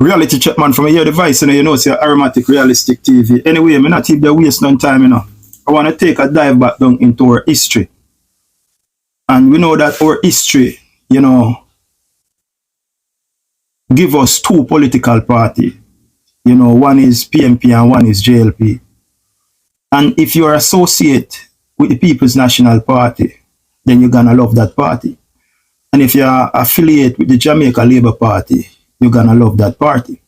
Reality check man from your device, you know, say Aromatic Realistic TV. Anyway, I'm not even waste no time, you know. I want to take a dive back down into our history. And we know that our history, you know, give us two political parties. You know, one is PNP and one is JLP. And if you're associate with the People's National Party, then you're gonna love that party. And if you're affiliate with the Jamaica Labour Party, you're gonna love that party.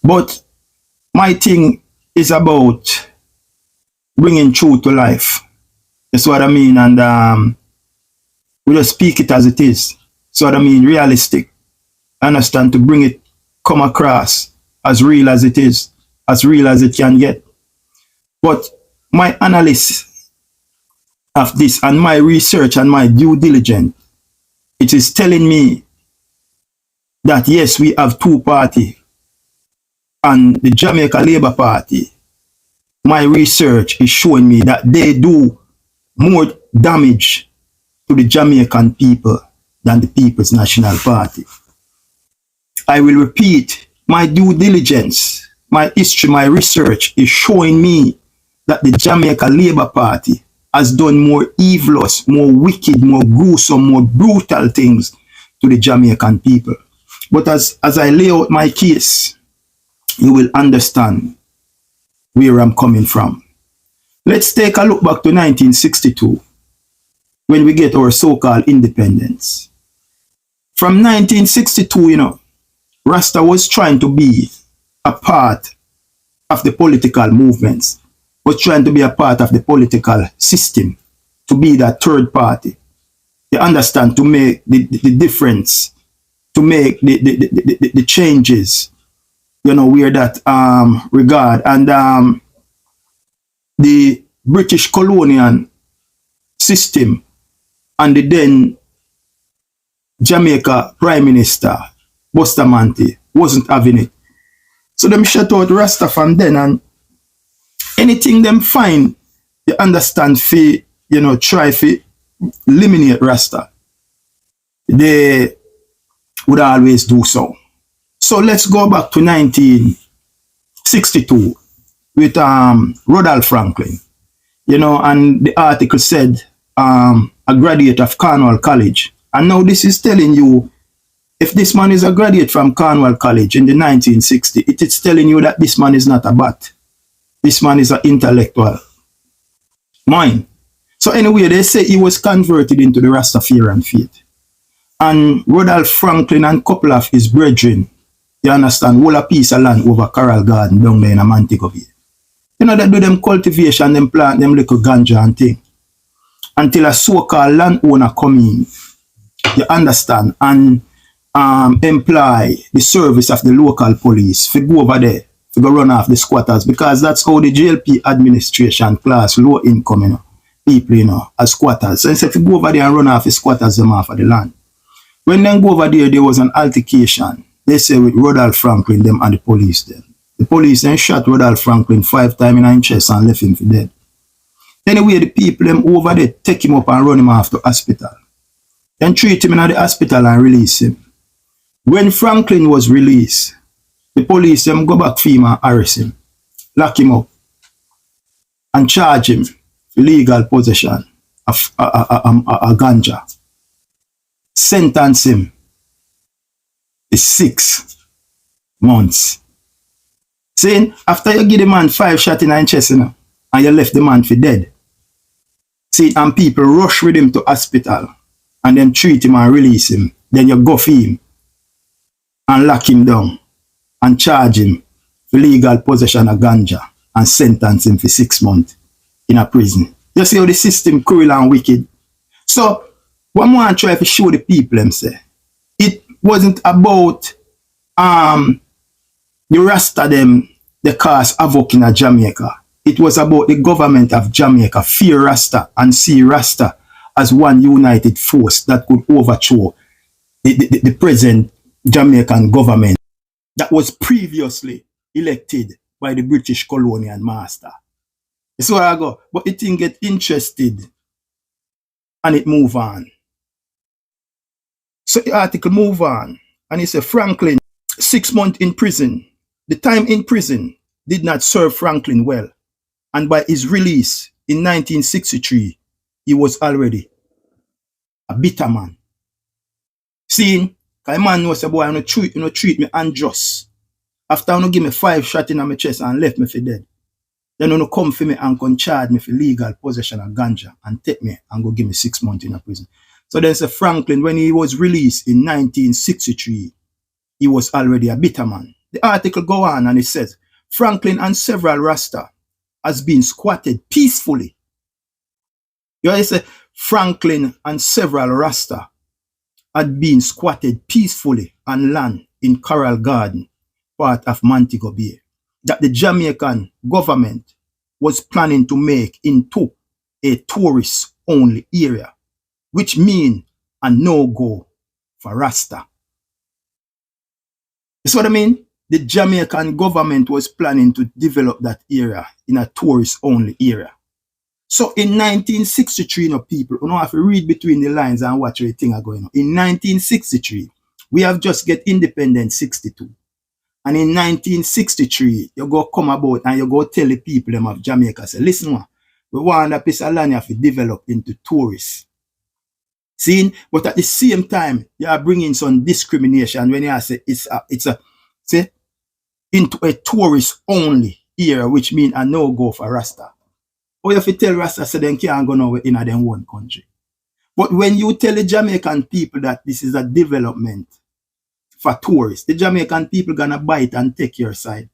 But my thing is about bringing truth to life. That's what I mean. And we just speak it as it is. So what I mean, realistic. Understand, to bring it, come across as real as it is, as real as it can get. But my analysis of this and my research and my due diligence, it is telling me that yes, we have two parties, and the Jamaica Labour Party, my research is showing me that they do more damage to the Jamaican people than the People's National Party. I will repeat, my due diligence, my history, my research is showing me that the Jamaica Labour Party has done more evilous, more wicked, more gruesome, more brutal things to the Jamaican people. But as I lay out my case, you will understand where I'm coming from. Let's take a look back to 1962, when we get our so-called independence. From 1962, you know, Rasta was trying to be a part of the political movements, was trying to be a part of the political system, to be that third party. You understand, to make the difference, to make the changes, you know, where that regard. And the British colonial system and the then Jamaica Prime Minister, Bustamante, wasn't having it. So them shut out Rasta from then, and anything them find, you understand, fi, you know, try to eliminate Rasta, they would always do so. So let's go back to 1962 with Rudolph Franklin, you know, and the article said a graduate of Cornwall College. And now this is telling you, if this man is a graduate from Cornwall College in the 1960s, it is telling you that this man is not a bat. This man is an intellectual mind. So anyway, they say he was converted into the Rastafarian faith. And Rudolph Franklin and a couple of his brethren, you understand, whole a piece of land over Coral Garden down there in Montego Bay. You know, they do them cultivation, them plant them little ganja and thing. Until a so-called landowner come in, you understand, and employ the service of the local police to go over there, to go run off the squatters, because that's how the JLP administration class low income, you know, people, you know, as squatters. So instead to go over there and run off the squatters them off of the land. When they go over there, there was an altercation, they say, with Rudolph Franklin them and the police then. The police then shot Rudolph Franklin 5 times in his chest and left him for dead. Anyway, the people them over there take him up and run him off to hospital. Then treat him in the hospital and release him. When Franklin was released, the police them go back FEMA, arrest him, lock him up, and charge him for illegal possession of a ganja. Sentence him to 6 months. Saying, after you give the man 5 shots in his chest, you know, and you left the man for dead. See, and people rush with him to hospital and then treat him and release him. Then you go for him and lock him down and charge him for legal possession of ganja and sentence him for 6 months in a prison. You see how the system cruel and wicked. So, what I want to try to show the people them say, it wasn't about the Rasta them, they cause havoc in Jamaica. It was about the government of Jamaica fear Rasta and see Rasta as one united force that could overthrow the present Jamaican government that was previously elected by the British colonial master. That's where I go. But it didn't get interested and it move on. So the article move on and it said Franklin 6 months in prison. The time in prison did not serve Franklin well, and by his release in 1963, he was already a bitter man. Seeing, because man knows say, boy, you know treat me unjust. After you give me 5 shots in my chest and left me for dead, then you come for me and can charge me for legal possession of ganja and take me and go give me 6 months in a prison. So then say Franklin, when he was released in 1963, he was already a bitter man. The article go on and it says, Franklin and several Rasta has been squatted peacefully. You know, say Franklin and several Rasta had been squatted peacefully on land in Coral Garden, part of Montego Bay, that the Jamaican government was planning to make into a tourist-only area, which means a no-go for Rasta. You see what I mean? The Jamaican government was planning to develop that area in a tourist-only area. So in 1963, you know, people, you don't have to read between the lines and watch everything are going on. In 1963, we have just get independent 62. And in 1963, you go come about and you go tell the people them of Jamaica, say, listen, man, we want that piece of land have to develop into tourists. See? But at the same time, you are bringing some discrimination when you say it's a say into a tourist-only area, which means a no-go for Rasta. Or if you tell Rasta, say they can't go nowhere in their own country. But when you tell the Jamaican people that this is a development for tourists, the Jamaican people gonna bite and take your side.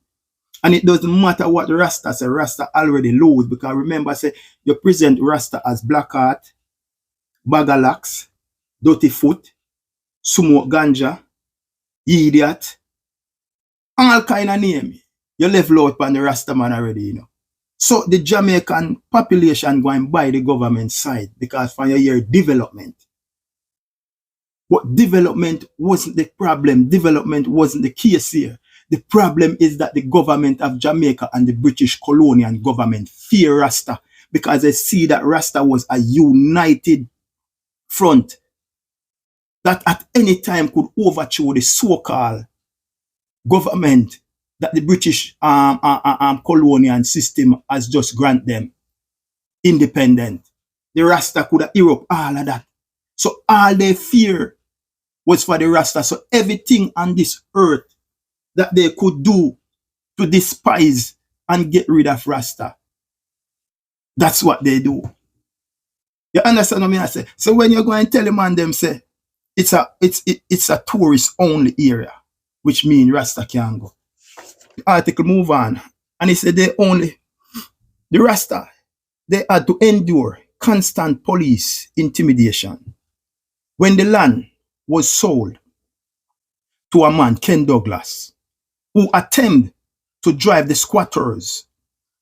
And it doesn't matter what Rasta say, Rasta already lose, because remember, say you present Rasta as Black Heart, Bagalax, Dirty Foot, Smoke Ganja, Idiot, all kind of name. You level out on the Rasta man already, you know. So the Jamaican population going by the government side because for your development. But development wasn't the problem. Development wasn't the case here. The problem is that the government of Jamaica and the British colonial government fear Rasta because they see that Rasta was a united front that at any time could overthrow the so-called government that the British colonial system has just granted them independent. The Rasta could have erupt all of that. So all they fear was for the Rasta. So everything on this earth that they could do to despise and get rid of Rasta, that's what they do. You understand what I say? So when you go and tell them and them say it's a tourist only area, which means Rasta can't go. The article move on and he said the Rasta, they had to endure constant police intimidation when the land was sold to a man, Ken Douglas, who attempted to drive the squatters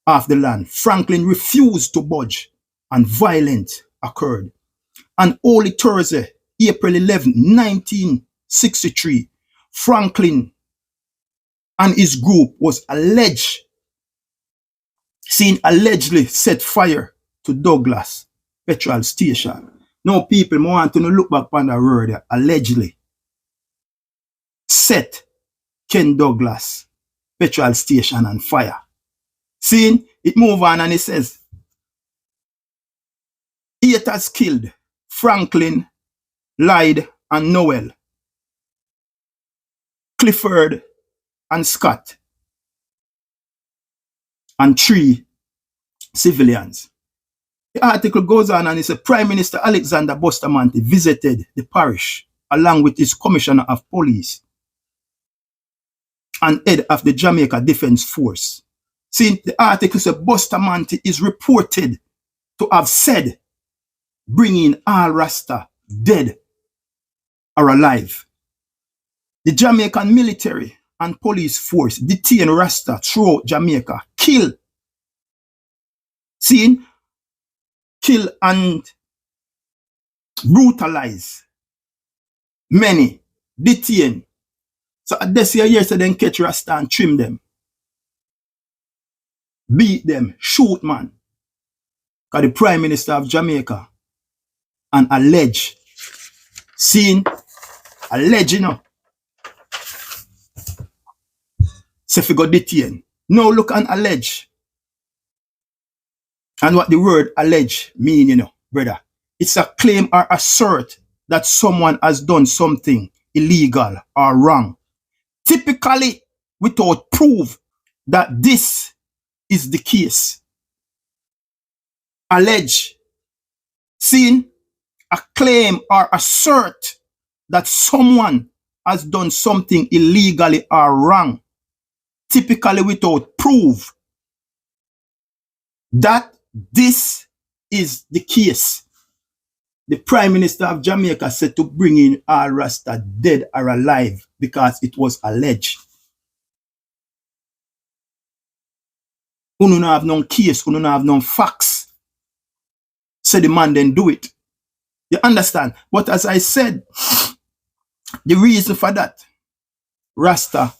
off the land. Franklin refused to budge and violence occurred. On Holy Thursday, April 11, 1963, Franklin and his group was allegedly set fire to Douglas petrol station. Now people want to look back on the word, allegedly set Ken Douglas petrol station on fire. See, it move on and it says, 8 has killed Franklin, Lyde and Noel, Clifford and Scott, and 3 civilians. The article goes on and it says Prime Minister Alexander Bustamante visited the parish along with his commissioner of police and head of the Jamaica Defense Force. See, the article says Bustamante is reported to have said, bringing all Rasta dead or alive. The Jamaican military and police force detain Rasta throughout Jamaica, kill and brutalize many, detain. So at this year, so then catch Rasta and trim them, beat them, shoot man. Because the Prime Minister of Jamaica and allege, you know, Say fi go detain. Now look and allege. And what the word allege mean, brother. It's a claim or assert that someone has done something illegal or wrong. Typically without proof that this is the case. Allege. Seeing a claim or assert that someone has done something illegally or wrong, typically without proof that this is the case. The Prime Minister of Jamaica said to bring in all Rasta dead or alive because it was alleged. Uno no have no case, uno no have no facts. So the man then do it. You understand? But as I said, the reason for that, Rasta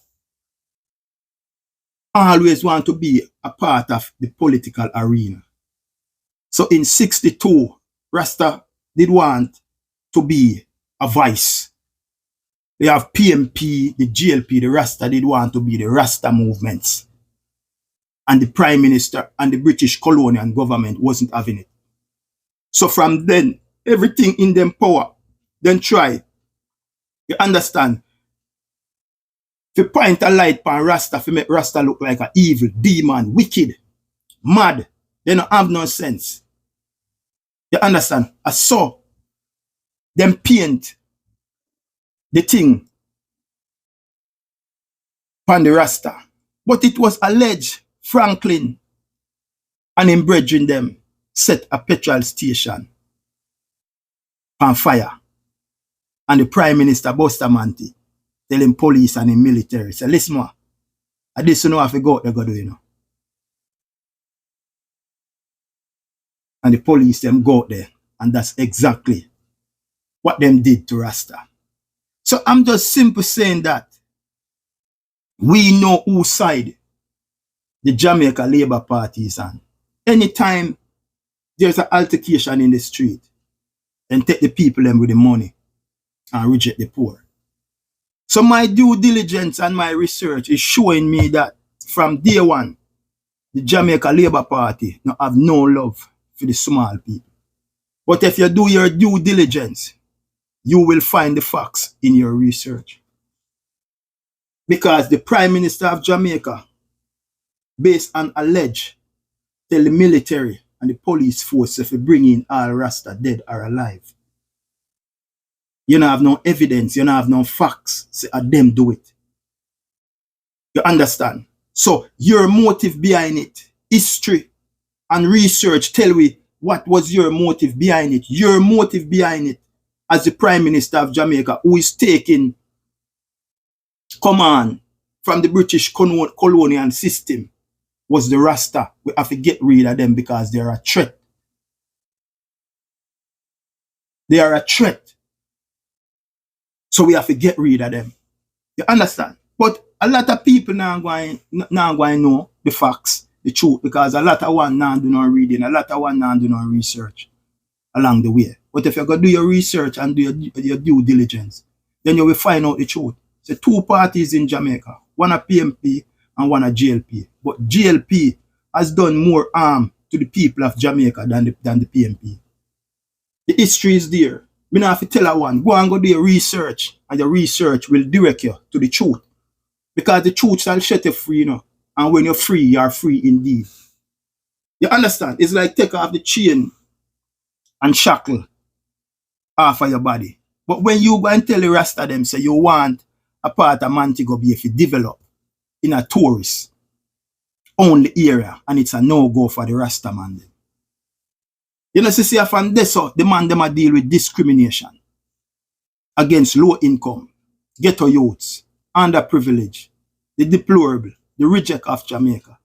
always want to be a part of the political arena. So in 62, Rasta did want to be a vice. They have PMP, the GLP, the Rasta did want to be the Rasta movements. And the Prime Minister and the British colonial government wasn't having it. So from then, everything in them power, then try. You understand? If you point a light on Rasta, if you make Rasta look like an evil, demon, wicked, mad, they don't have no sense. You understand? I saw them paint the thing on the Rasta. But it was alleged Franklin and him brethren them set a petrol station on fire. And the Prime Minister Bustamante tell him police and him military, say, listen, man, I just know have to go out there go do, And the police them go out there. And that's exactly what them did to Rasta. So I'm just simply saying that we know whose side the Jamaica Labour Party is on. Anytime there's an altercation in the street, then take the people them with the money and reject the poor. So my due diligence and my research is showing me that from day one, the Jamaica Labour Party now have no love for the small people. But if you do your due diligence, you will find the facts in your research. Because the Prime Minister of Jamaica, based on allege, tell the military and the police force if you bring in all Rasta dead or alive. You don't have no evidence, you don't have no facts, say them do it. You understand? So your motive behind it, history and research tell we what was your motive behind it. Your motive behind it as the Prime Minister of Jamaica, who is taking command from the British colonial system, was the Rasta. We have to get rid of them because they are a threat. They are a threat. So we have to get rid of them. You understand? But a lot of people now going to know the facts, the truth, because a lot of one now do not reading, a lot of one now do not research along the way. But if you go do your research and do your due diligence, then you will find out the truth. So two parties in Jamaica, one a PMP and one a GLP. But GLP has done more harm to the people of Jamaica than the PMP. The history is there. Me not have to tell one, go and go do your research, and your research will direct you to the truth. Because the truth shall set you free, And when you're free, you are free indeed. You understand? It's like take off the chain and shackle off of your body. But when you go and tell the rest of them, say you want a part of Montego Bay if you develop in a tourist only area, and it's a no-go for the Rasta man. You know, see, from this out, the man them a deal with discrimination against low income, ghetto youths, underprivileged, the deplorable, the reject of Jamaica.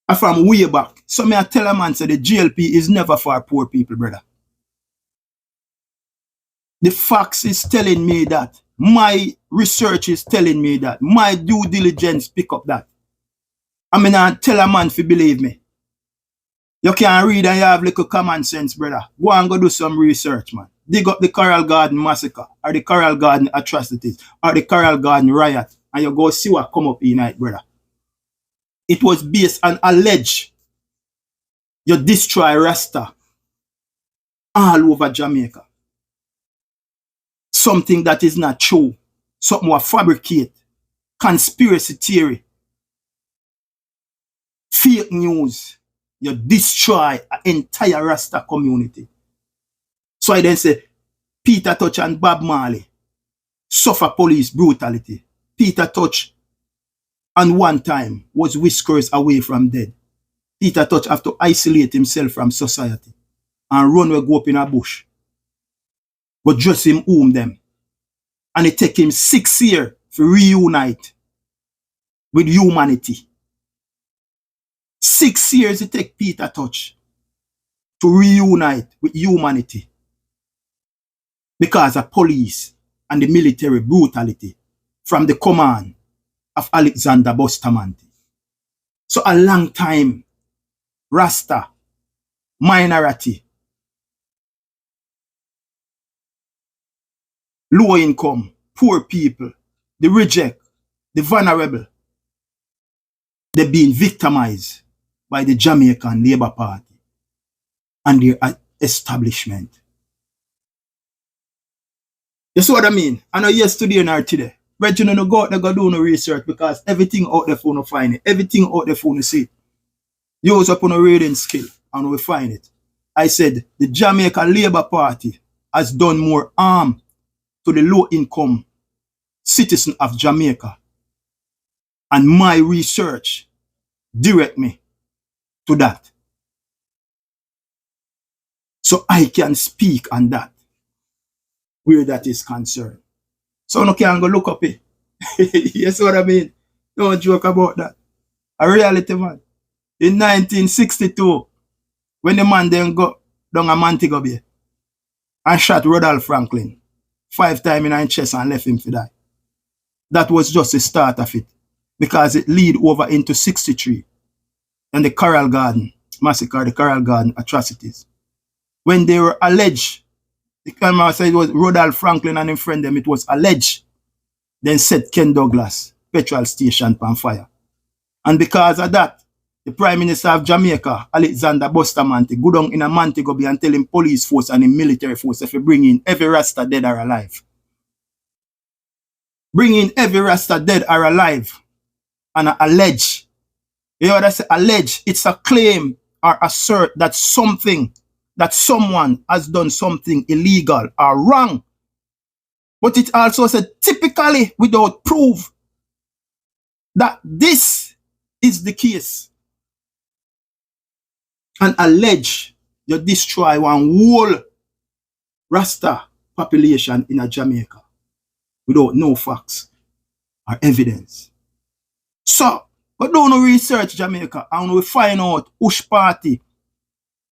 And from way back, so me I tell a man say the GLP is never for poor people, brother. The facts is telling me that. My research is telling me that. My due diligence pick up that. I mean, I tell a man to believe me. You can read and you have little common sense, brother. Go and go do some research, man. Dig up the Coral Garden massacre, or the Coral Garden atrocities, or the Coral Garden riot, and you go see what come up in night, brother. It was based on alleged you destroy Rasta all over Jamaica. Something that is not true. Something we fabricate. Conspiracy theory. Fake news. You destroy an entire Rasta community. So I then say, Peter Tosh and Bob Marley suffer police brutality. Peter Tosh, and one time, was whiskers away from dead. Peter Tosh have to isolate himself from society and run where go up in a bush. But just him home them. And it take him 6 years to reunite with humanity. 6 years it take Peter Tosh to reunite with humanity. Because of police and the military brutality from the command of Alexander Bustamante. So a long time, Rasta, minority, low income, poor people, the reject, the vulnerable, they're being victimized by the Jamaican Labour Party and their establishment. You see what I mean? I know yesterday or today. But you know, go out there, go do no research because everything out there for no find it. Everything out there for no see. Use up on a reading skill and we find it. I said the Jamaica Labour Party has done more harm to the low income citizen of Jamaica. And my research direct me to that. So I can speak on that. Where that is concerned. So no can go look up it. You see what I mean? Don't joke about that. A reality, man. In 1962, when the man then got down a Montego Bay and shot Rudolph Franklin 5 times in his chest and left him to die. That was just the start of it. Because it lead over into 63 and the Coral Garden massacre, the Coral Garden atrocities. When they were alleged, the camera said it was Rudolph Franklin and his friend them, it was alleged. Then set Ken Douglas petrol station on fire. And because of that, the Prime Minister of Jamaica, Alexander Bustamante, go down in a Montego Bay and tell him police force and him military force if you bring in every Rasta dead or alive. Bring in every Rasta dead or alive. And allege. You know what I say? Allege. It's a claim or assert that something, that someone has done something illegal or wrong. But it also said typically without proof that this is the case. And allege you destroy one whole Rasta population in a Jamaica without no facts or evidence. So, but do no research Jamaica and we find out which party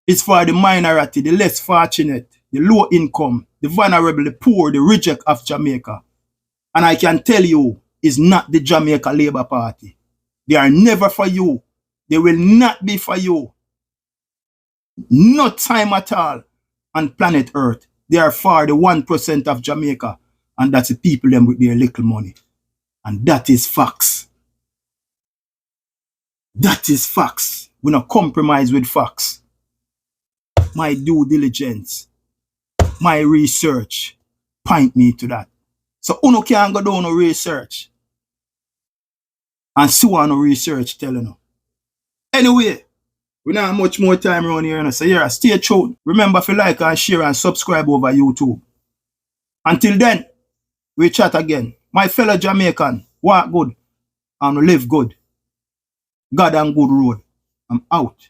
is for the minority, the less fortunate, the low income, the vulnerable, the poor, the reject of Jamaica. And I can tell you, it's not the Jamaica Labour Party. They are never for you. They will not be for you. No time at all on planet Earth. They are for the 1% of Jamaica. And that's the people them with their little money. And that is facts. That is facts. We don't compromise with facts. My due diligence, my research point me to that. So uno can't go down no research and see what no research telling you. Anyway, we don't have much more time around here. So yeah, stay tuned. Remember to like and share and subscribe over YouTube. Until then, we chat again. My fellow Jamaican, walk good and live good. God and good road. I'm out.